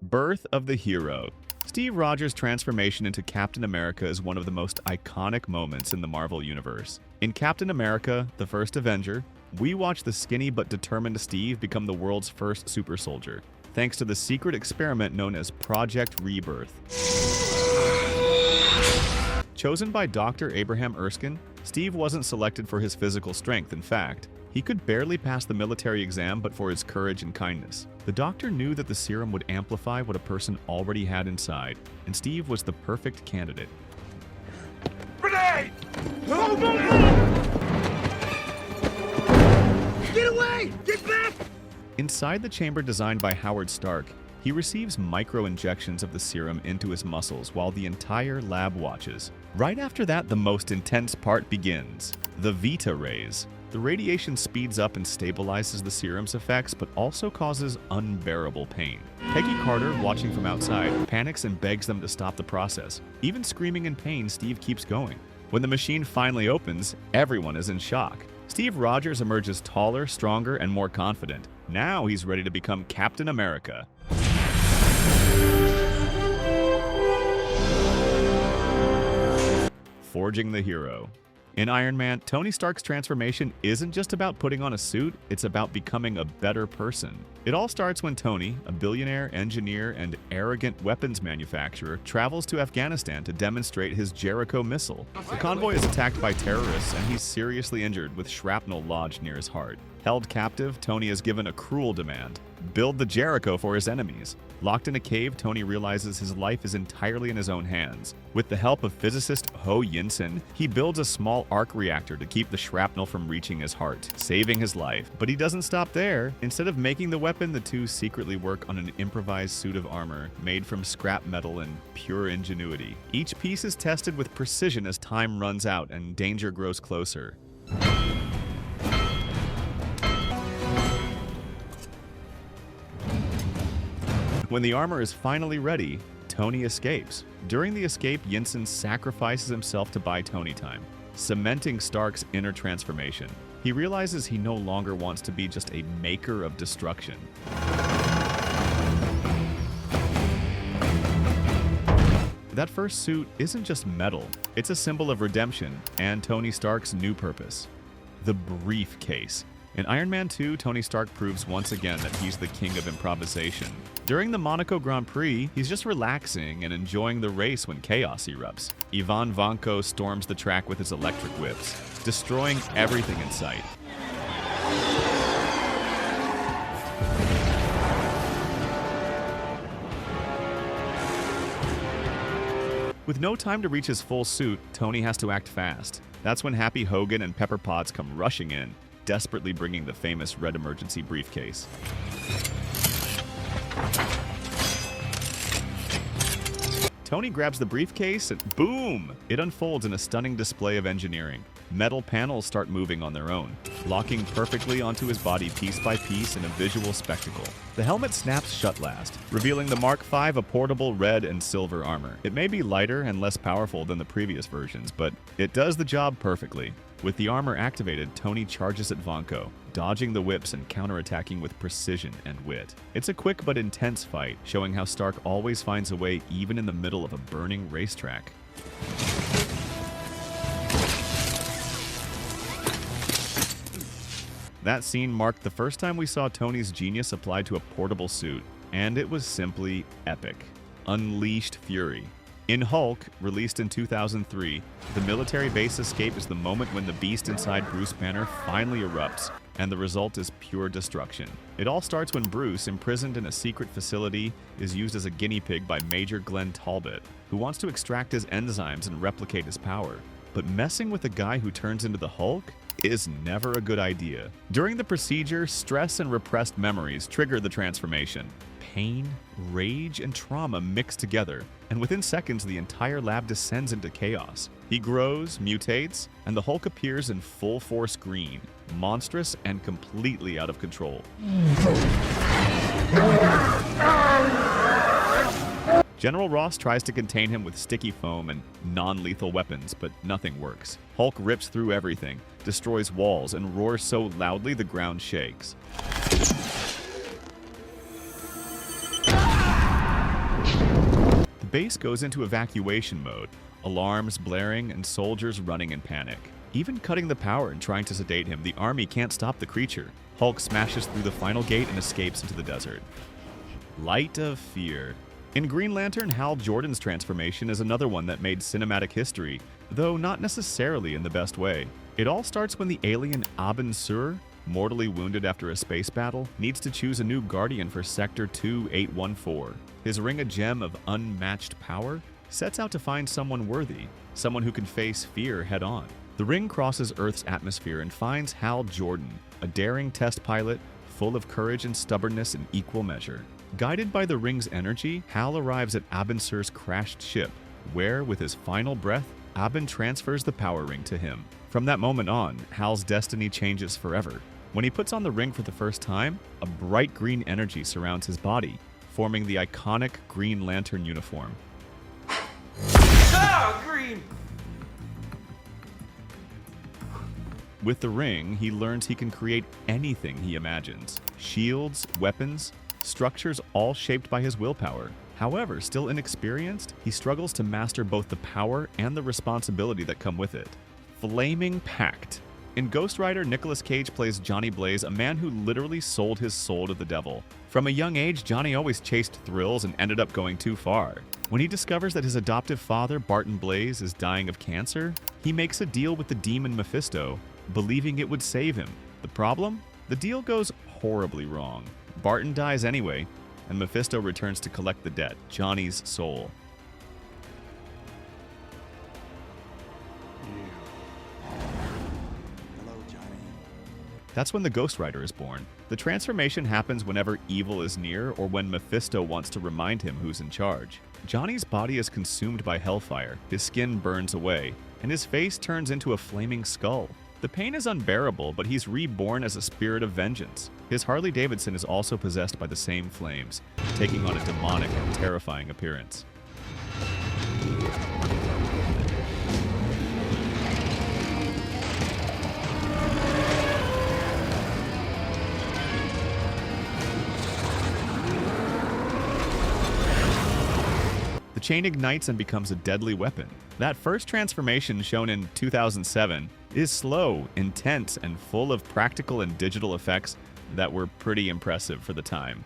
Birth of the hero. Steve Rogers' transformation into Captain America is one of the most iconic moments in the Marvel Universe. In Captain America, the First Avenger, we watch the skinny but determined Steve become the world's first super soldier, thanks to the secret experiment known as Project Rebirth. Chosen by Dr. Abraham Erskine, Steve wasn't selected for his physical strength. In fact, he could barely pass the military exam but for his courage and kindness. The doctor knew that the serum would amplify what a person already had inside, and Steve was the perfect candidate. Grenade! Get away! Get back! Inside the chamber designed by Howard Stark, he receives micro-injections of the serum into his muscles while the entire lab watches. Right after that, the most intense part begins. The Vita rays. The radiation speeds up and stabilizes the serum's effects, but also causes unbearable pain. Peggy Carter, watching from outside, panics and begs them to stop the process. Even screaming in pain, Steve keeps going. When the machine finally opens, everyone is in shock. Steve Rogers emerges taller, stronger, and more confident. Now he's ready to become Captain America. Forging the hero. In Iron Man, Tony Stark's transformation isn't just about putting on a suit, it's about becoming a better person. It all starts when Tony, a billionaire, engineer, and arrogant weapons manufacturer, travels to Afghanistan to demonstrate his Jericho missile. The convoy is attacked by terrorists, and he's seriously injured with shrapnel lodged near his heart. Held captive, Tony is given a cruel demand: build the Jericho for his enemies. Locked in a cave, Tony realizes his life is entirely in his own hands. With the help of physicist Ho Yinsen, he builds a small arc reactor to keep the shrapnel from reaching his heart, saving his life. But he doesn't stop there. Instead of making the weapon, the two secretly work on an improvised suit of armor made from scrap metal and pure ingenuity. Each piece is tested with precision as time runs out and danger grows closer. When the armor is finally ready, Tony escapes. During the escape, Yinsen sacrifices himself to buy Tony time, cementing Stark's inner transformation. He realizes he no longer wants to be just a maker of destruction. That first suit isn't just metal, it's a symbol of redemption and Tony Stark's new purpose: the briefcase. In Iron Man 2, Tony Stark proves once again that he's the king of improvisation. During the Monaco Grand Prix, he's just relaxing and enjoying the race when chaos erupts. Ivan Vanko storms the track with his electric whips, destroying everything in sight. With no time to reach his full suit, Tony has to act fast. That's when Happy Hogan and Pepper Potts come rushing in, desperately bringing the famous red emergency briefcase. Tony grabs the briefcase and boom! It unfolds in a stunning display of engineering. Metal panels start moving on their own, locking perfectly onto his body piece by piece in a visual spectacle. The helmet snaps shut last, revealing the Mark V, a portable red and silver armor. It may be lighter and less powerful than the previous versions, but it does the job perfectly. With the armor activated, Tony charges at Vanko, dodging the whips and counterattacking with precision and wit. It's a quick but intense fight, showing how Stark always finds a way even in the middle of a burning racetrack. That scene marked the first time we saw Tony's genius applied to a portable suit, and it was simply epic. Unleashed fury. In Hulk, released in 2003, the military base escape is the moment when the beast inside Bruce Banner finally erupts, and the result is pure destruction. It all starts when Bruce, imprisoned in a secret facility, is used as a guinea pig by Major Glenn Talbot, who wants to extract his enzymes and replicate his power. But messing with a guy who turns into the Hulk is never a good idea. During the procedure, stress and repressed memories trigger the transformation. Pain, rage, and trauma mix together, and within seconds the entire lab descends into chaos. He grows, mutates, and the Hulk appears in full force green, monstrous and completely out of control. General Ross tries to contain him with sticky foam and non-lethal weapons, but nothing works. Hulk rips through everything, destroys walls, and roars so loudly the ground shakes. Base goes into evacuation mode, alarms blaring and soldiers running in panic. Even cutting the power and trying to sedate him, the army can't stop the creature. Hulk smashes through the final gate and escapes into the desert. Light of Fear. In Green Lantern, Hal Jordan's transformation is another one that made cinematic history, though not necessarily in the best way. It all starts when the alien Abin Sur, mortally wounded after a space battle, needs to choose a new guardian for Sector 2814. His ring, a gem of unmatched power, sets out to find someone worthy, someone who can face fear head-on. The ring crosses Earth's atmosphere and finds Hal Jordan, a daring test pilot full of courage and stubbornness in equal measure. Guided by the ring's energy, Hal arrives at Abin Sur's crashed ship, where, with his final breath, Abin transfers the power ring to him. From that moment on, Hal's destiny changes forever. When he puts on the ring for the first time, a bright green energy surrounds his body, forming the iconic Green Lantern uniform. Ah, green! With the ring, he learns he can create anything he imagines. Shields, weapons, structures all shaped by his willpower. However, still inexperienced, he struggles to master both the power and the responsibility that come with it. Flaming Pact. In Ghost Rider, Nicolas Cage plays Johnny Blaze, a man who literally sold his soul to the devil. From a young age, Johnny always chased thrills and ended up going too far. When he discovers that his adoptive father, Barton Blaze, is dying of cancer, he makes a deal with the demon Mephisto, believing it would save him. The problem? The deal goes horribly wrong. Barton dies anyway, and Mephisto returns to collect the debt, Johnny's soul. Hello, Johnny. That's when the Ghost Rider is born. The transformation happens whenever evil is near or when Mephisto wants to remind him who's in charge. Johnny's body is consumed by hellfire, his skin burns away, and his face turns into a flaming skull. The pain is unbearable, but he's reborn as a spirit of vengeance. His Harley Davidson is also possessed by the same flames, taking on a demonic and terrifying appearance. The chain ignites and becomes a deadly weapon. That first transformation, shown in 2007, is slow, intense, and full of practical and digital effects that were pretty impressive for the time.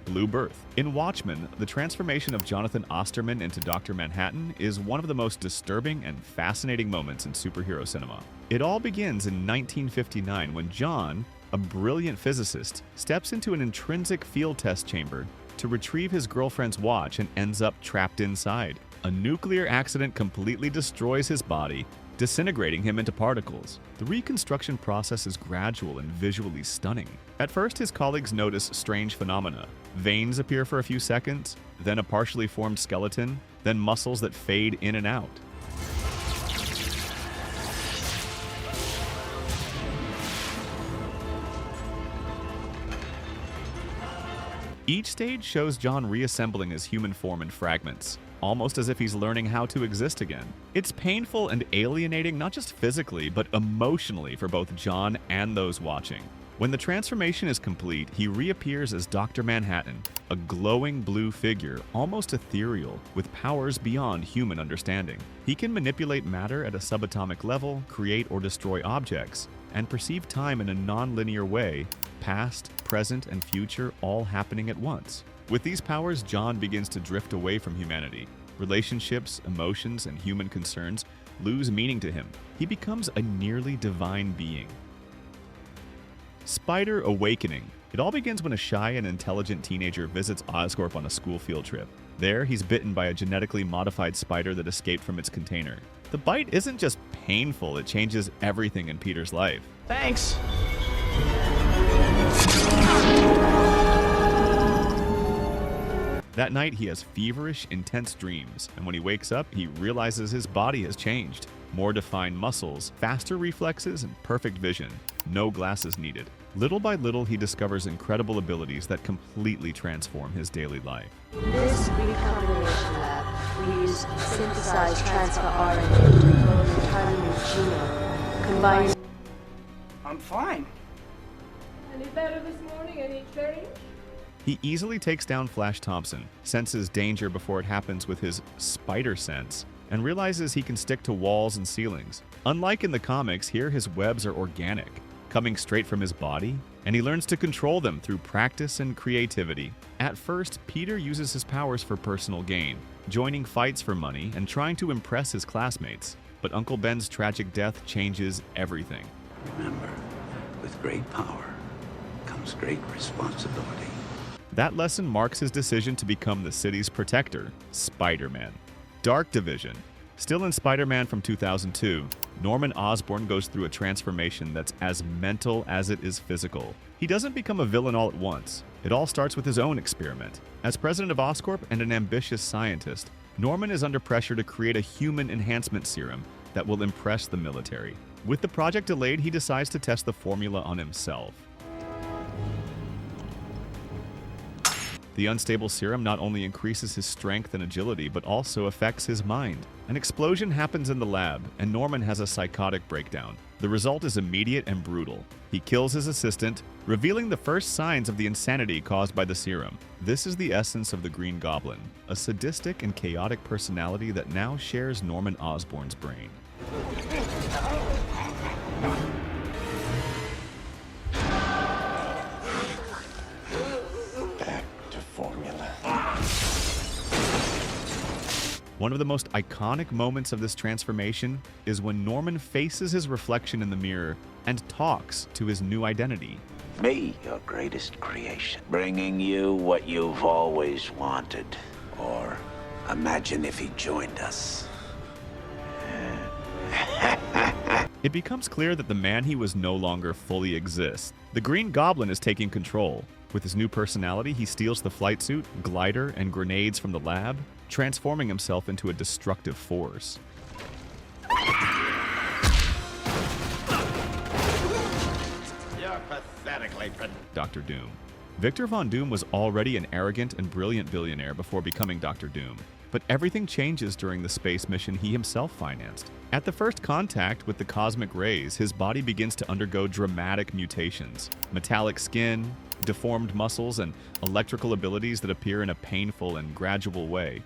Blue Birth. In Watchmen, the transformation of Jonathan Osterman into Dr. Manhattan is one of the most disturbing and fascinating moments in superhero cinema. It all begins in 1959 when John, a brilliant physicist, steps into an intrinsic field test chamber to retrieve his girlfriend's watch and ends up trapped inside. A nuclear accident completely destroys his body, disintegrating him into particles. The reconstruction process is gradual and visually stunning. At first, his colleagues notice strange phenomena. Veins appear for a few seconds, then a partially formed skeleton, then muscles that fade in and out. Each stage shows John reassembling his human form in fragments, almost as if he's learning how to exist again. It's painful and alienating not just physically, but emotionally for both John and those watching. When the transformation is complete, he reappears as Dr. Manhattan, a glowing blue figure, almost ethereal, with powers beyond human understanding. He can manipulate matter at a subatomic level, create or destroy objects, and perceive time in a non-linear way, past, present, and future all happening at once. With these powers, John begins to drift away from humanity. Relationships, emotions, and human concerns lose meaning to him. He becomes a nearly divine being. Spider Awakening. It all begins when a shy and intelligent teenager visits Oscorp on a school field trip. There, he's bitten by a genetically modified spider that escaped from its container. The bite isn't just painful, it changes everything in Peter's life. Thanks. That night, he has feverish, intense dreams, and when he wakes up, he realizes his body has changed. More defined muscles, faster reflexes, and perfect vision. No glasses needed. Little by little, he discovers incredible abilities that completely transform his daily life. In this recombination lab, we use synthesized transfer RNA to grow an entirely new genome, combining. I'm fine. Any better this morning? Any change? He easily takes down Flash Thompson, senses danger before it happens with his spider sense, and realizes he can stick to walls and ceilings. Unlike in the comics, here his webs are organic, coming straight from his body, and he learns to control them through practice and creativity. At first, Peter uses his powers for personal gain, joining fights for money and trying to impress his classmates. But Uncle Ben's tragic death changes everything. Remember, with great power comes great responsibility. That lesson marks his decision to become the city's protector, Spider-Man. Dark Division. Still in Spider-Man from 2002, Norman Osborn goes through a transformation that's as mental as it is physical. He doesn't become a villain all at once. It all starts with his own experiment. As president of Oscorp and an ambitious scientist, Norman is under pressure to create a human enhancement serum that will impress the military. With the project delayed, he decides to test the formula on himself. The unstable serum not only increases his strength and agility, but also affects his mind. An explosion happens in the lab, and Norman has a psychotic breakdown. The result is immediate and brutal. He kills his assistant, revealing the first signs of the insanity caused by the serum. This is the essence of the Green Goblin, a sadistic and chaotic personality that now shares Norman Osborn's brain. One of the most iconic moments of this transformation is when Norman faces his reflection in the mirror and talks to his new identity. Me, your greatest creation, bringing you what you've always wanted. Or imagine if he joined us. It becomes clear that the man he was no longer fully exists. The Green Goblin is taking control. With his new personality, he steals the flight suit, glider, and grenades from the lab, transforming himself into a destructive force. You're pathetically Dr. Doom. Victor Von Doom was already an arrogant and brilliant billionaire before becoming Dr. Doom. But everything changes during the space mission he himself financed. At the first contact with the cosmic rays, his body begins to undergo dramatic mutations. Metallic skin, deformed muscles, and electrical abilities that appear in a painful and gradual way.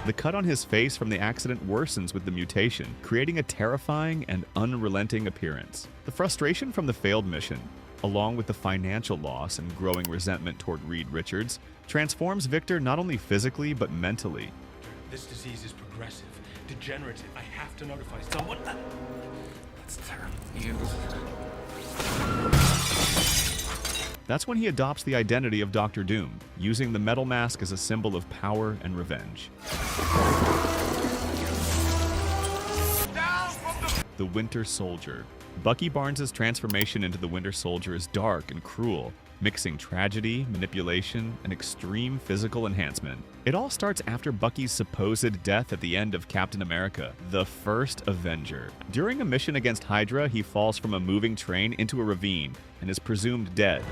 The cut on his face from the accident worsens with the mutation, creating a terrifying and unrelenting appearance. The frustration from the failed mission, along with the financial loss and growing resentment toward Reed Richards, transforms Victor not only physically but mentally. This disease is progressive, degenerative. I have to notify someone. That's terrible news. That's when he adopts the identity of Dr. Doom, using the metal mask as a symbol of power and revenge. The Winter Soldier. Bucky Barnes' transformation into the Winter Soldier is dark and cruel, mixing tragedy, manipulation, and extreme physical enhancement. It all starts after Bucky's supposed death at the end of Captain America, the first Avenger. During a mission against Hydra, he falls from a moving train into a ravine and is presumed dead.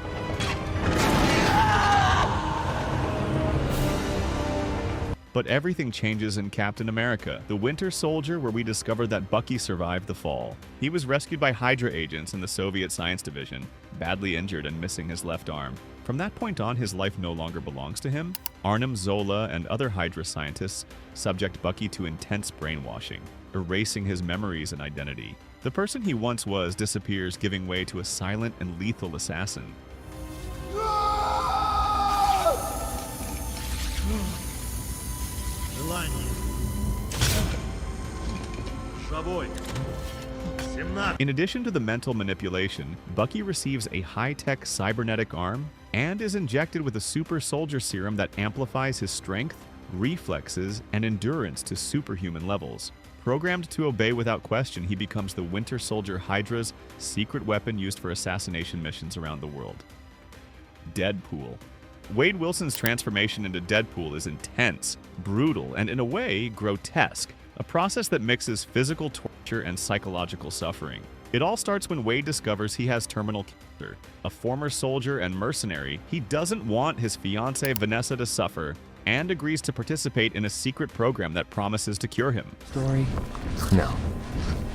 But everything changes in Captain America, the Winter Soldier, where we discover that Bucky survived the fall. He was rescued by Hydra agents in the Soviet Science Division, badly injured and missing his left arm. From that point on, his life no longer belongs to him. Arnim Zola and other Hydra scientists subject Bucky to intense brainwashing, erasing his memories and identity. The person he once was disappears, giving way to a silent and lethal assassin. In addition to the mental manipulation, Bucky receives a high-tech cybernetic arm and is injected with a super soldier serum that amplifies his strength, reflexes, and endurance to superhuman levels. Programmed to obey without question, he becomes the Winter Soldier Hydra's secret weapon used for assassination missions around the world. Deadpool. Wade Wilson's transformation into Deadpool is intense, brutal, and in a way, grotesque. A process that mixes physical torture and psychological suffering. It all starts when Wade discovers he has terminal cancer. A former soldier and mercenary, he doesn't want his fiancée Vanessa to suffer and agrees to participate in a secret program that promises to cure him. Story? No.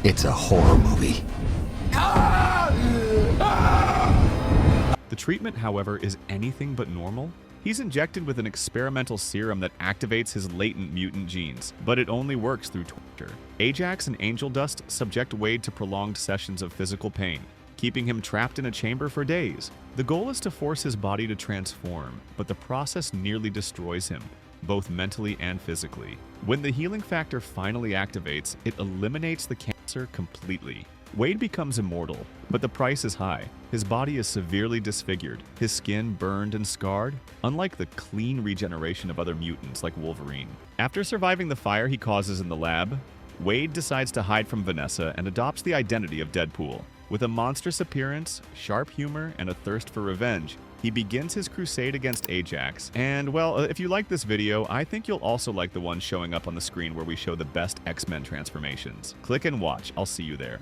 It's a horror movie. The treatment, however, is anything but normal. He's injected with an experimental serum that activates his latent mutant genes, but it only works through torture. Ajax and Angel Dust subject Wade to prolonged sessions of physical pain, keeping him trapped in a chamber for days. The goal is to force his body to transform, but the process nearly destroys him, both mentally and physically. When the healing factor finally activates, it eliminates the cancer completely. Wade becomes immortal, but the price is high. His body is severely disfigured, his skin burned and scarred, unlike the clean regeneration of other mutants like Wolverine. After surviving the fire he causes in the lab, Wade decides to hide from Vanessa and adopts the identity of Deadpool. With a monstrous appearance, sharp humor, and a thirst for revenge, he begins his crusade against Ajax. And, well, if you like this video, I think you'll also like the one showing up on the screen where we show the best X-Men transformations. Click and watch. I'll see you there.